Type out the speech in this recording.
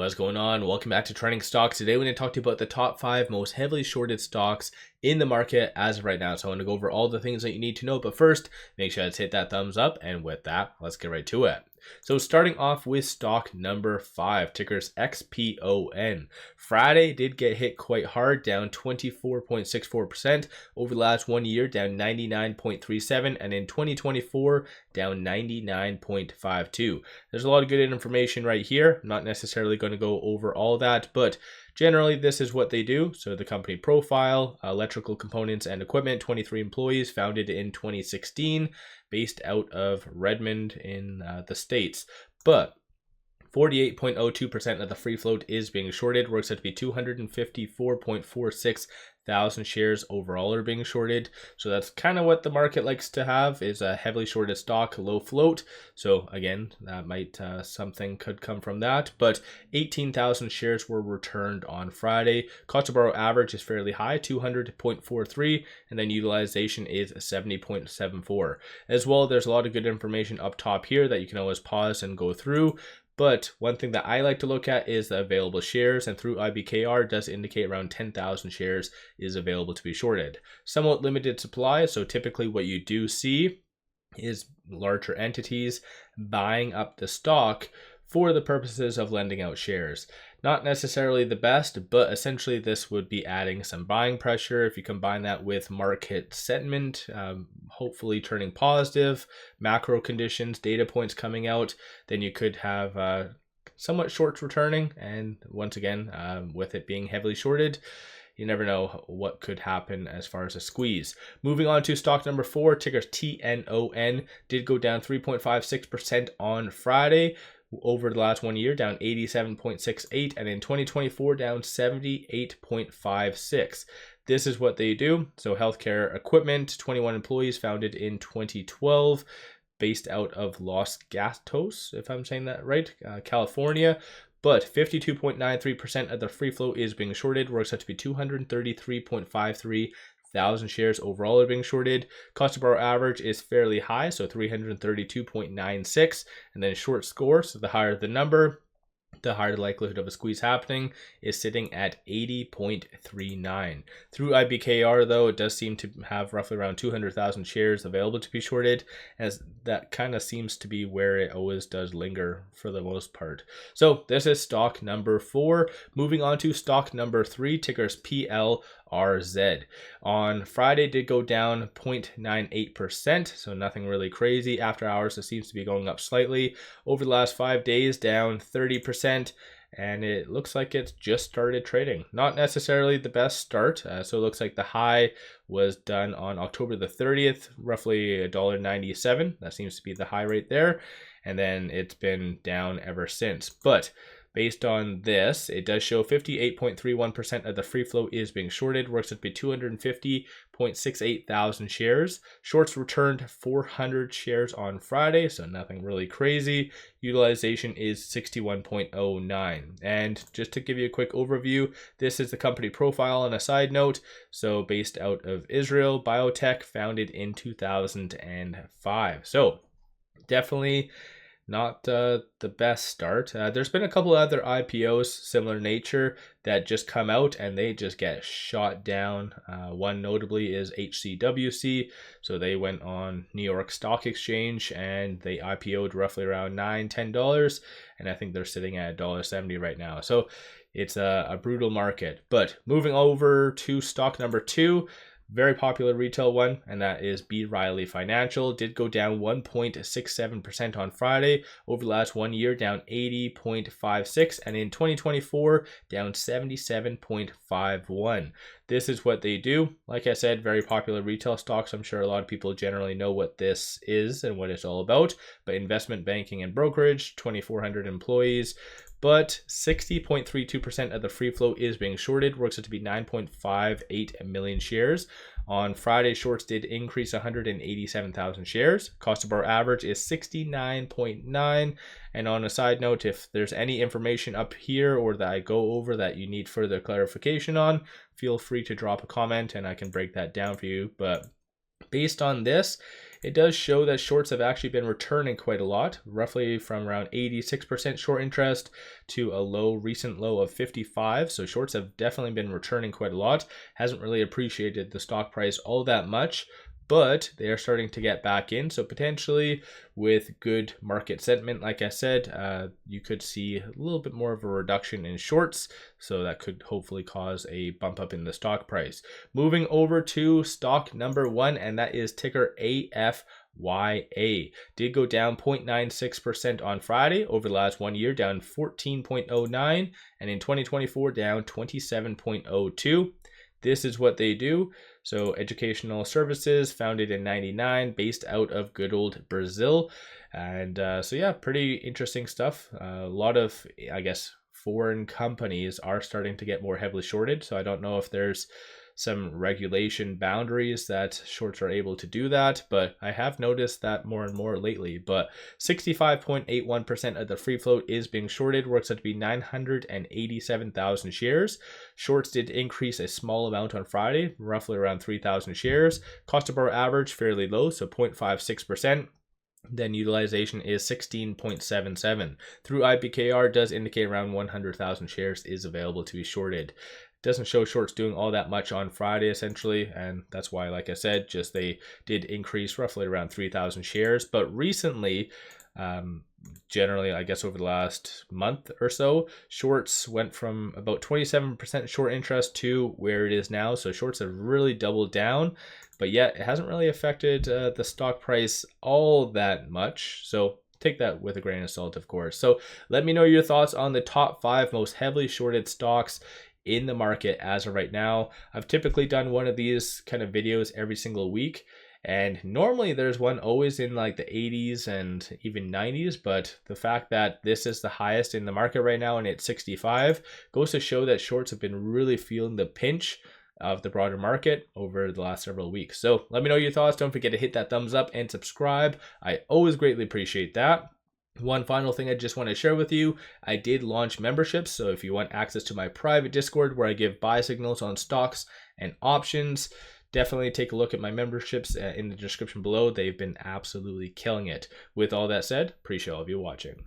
What's going on? Welcome back to Trending Stocks. Today we're going to talk to you about the top 5 most heavily shorted stocks in the market as of right now. So I want to go over all the things that you need to know, but first make sure to hit that thumbs up, and with that, let's get right to it. So starting off with stock number 5, tickers XPON. Friday did get hit quite hard, down 24.64%. Over the last 1 year, down 99.37%, and in 2024, down 99.52%. There's a lot of good information right here. I'm not necessarily going to go over all that, but generally this is what they do. So the company profile, electrical components and equipment, 23 employees, founded in 2016, based out of Redmond in the States. But 48.02% of the free float is being shorted. Works out to be 254.46 thousand shares overall are being shorted. So that's kind of what the market likes to have, is a heavily shorted stock, low float. So again, that might something could come from that. But 18,000 shares were returned on Friday. Cost to borrow average is fairly high, 200.43, and then utilization is 70.74. As well, there's a lot of good information up top here that you can always pause and go through. But one thing that I like to look at is the available shares, and through IBKR does indicate around 10,000 shares is available to be shorted. Somewhat limited supply, so typically what you do see is larger entities buying up the stock for the purposes of lending out shares. Not necessarily the best, but essentially this would be adding some buying pressure. If you combine that with market sentiment, hopefully turning positive, macro conditions, data points coming out, then you could have somewhat shorts returning. And once again, with it being heavily shorted, you never know what could happen as far as a squeeze. Moving on to stock number 4, ticker TNON, did go down 3.56% on Friday. Over the last 1 year, down 87.68, and in 2024, down 78.56. This is what they do. So healthcare equipment, 21 employees, founded in 2012, based out of Los Gatos, if I'm saying that right, California. But 52.93% of the free float is being shorted. Works out to be 233.53 thousand shares overall are being shorted. Cost to borrow average is fairly high, so 332.96, and then short score, so the higher the number, the higher the likelihood of a squeeze happening, is sitting at 80.39. Through IBKR, though, it does seem to have roughly around 200,000 shares available to be shorted, as that kind of seems to be where it always does linger for the most part. So this is stock number 4. Moving on to stock number 3, tickers PLRZ. On Friday did go down 0.98%, so nothing really crazy. After hours, it seems to be going up slightly. Over the last 5 days, down 30%. And it looks like it's just started trading. Not necessarily the best start. So it looks like the high was done on October the 30th, roughly $1.97. That seems to be the high rate there. And then it's been down ever since. But based on this, it does show 58.31% of the free float is being shorted. Works out to be 250.68 thousand shares. Shorts returned 400 shares on Friday, so nothing really crazy. Utilization is 61.09. And just to give you a quick overview, this is the company profile on a side note. So based out of Israel, biotech, founded in 2005. So definitely not the best start. There's been a couple other IPOs similar nature that just come out and they just get shot down. One notably is HCWC. So they went on New York Stock Exchange and they IPO'd roughly around $9-10, and I think they're sitting at $1.70 right now. So it's a brutal market. But moving over to stock number 2, very popular retail one, and that is RILY Financial. Did go down 1.67% on Friday. Over the last 1 year, down 80.56, and in 2024, down 77.51. This is what they do. Like I said, very popular retail stocks. I'm sure a lot of people generally know what this is and what it's all about. But investment banking and brokerage, 2,400 employees. But 60.32% of the free float is being shorted. Works out to be 9.58 million shares. On Friday, shorts did increase 187,000 shares. Cost to borrow average is 69.9. And on a side note, if there's any information up here or that I go over that you need further clarification on, feel free to drop a comment and I can break that down for you. But Based on this, it does show that shorts have actually been returning quite a lot, roughly from around 86% short interest to a recent low of 55. So shorts have definitely been returning quite a lot. Hasn't really appreciated the stock price all that much, but they are starting to get back in. So potentially with good market sentiment, like I said, you could see a little bit more of a reduction in shorts. So that could hopefully cause a bump up in the stock price. Moving over to stock number 1, and that is ticker AFYA. Did go down 0.96% on Friday. Over the last 1 year, down 14.09, and in 2024 down 27.02. This is what they do. So educational services, founded in 99, based out of good old Brazil. And so yeah, pretty interesting stuff. A lot of, I guess, foreign companies are starting to get more heavily shorted. So I don't know if there's some regulation boundaries that shorts are able to do that, but I have noticed that more and more lately. But 65.81% of the free float is being shorted, works out to be 987,000 shares. Shorts did increase a small amount on Friday, roughly around 3,000 shares. Cost of borrow average fairly low, so 0.56%. Then utilization is 16.77. Through IBKR does indicate around 100,000 shares is available to be shorted. Doesn't show shorts doing all that much on Friday essentially, and that's why, like I said, just they did increase roughly around 3,000 shares. But recently, generally, I guess over the last month or so, shorts went from about 27% short interest to where it is now. So shorts have really doubled down, but yet it hasn't really affected the stock price all that much. So take that with a grain of salt, of course. So let me know your thoughts on the top 5 most heavily shorted stocks in the market as of right now. I've typically done one of these kind of videos every single week, and normally there's one always in like the 80s and even 90s, but the fact that this is the highest in the market right now and it's 65 goes to show that shorts have been really feeling the pinch of the broader market over the last several weeks. So let me know your thoughts. Don't forget to hit that thumbs up and subscribe. I always greatly appreciate that. One final thing I just want to share with you, I did launch memberships. So if you want access to my private Discord where I give buy signals on stocks and options, definitely take a look at my memberships in the description below. They've been absolutely killing it. With all that said, appreciate all of you watching.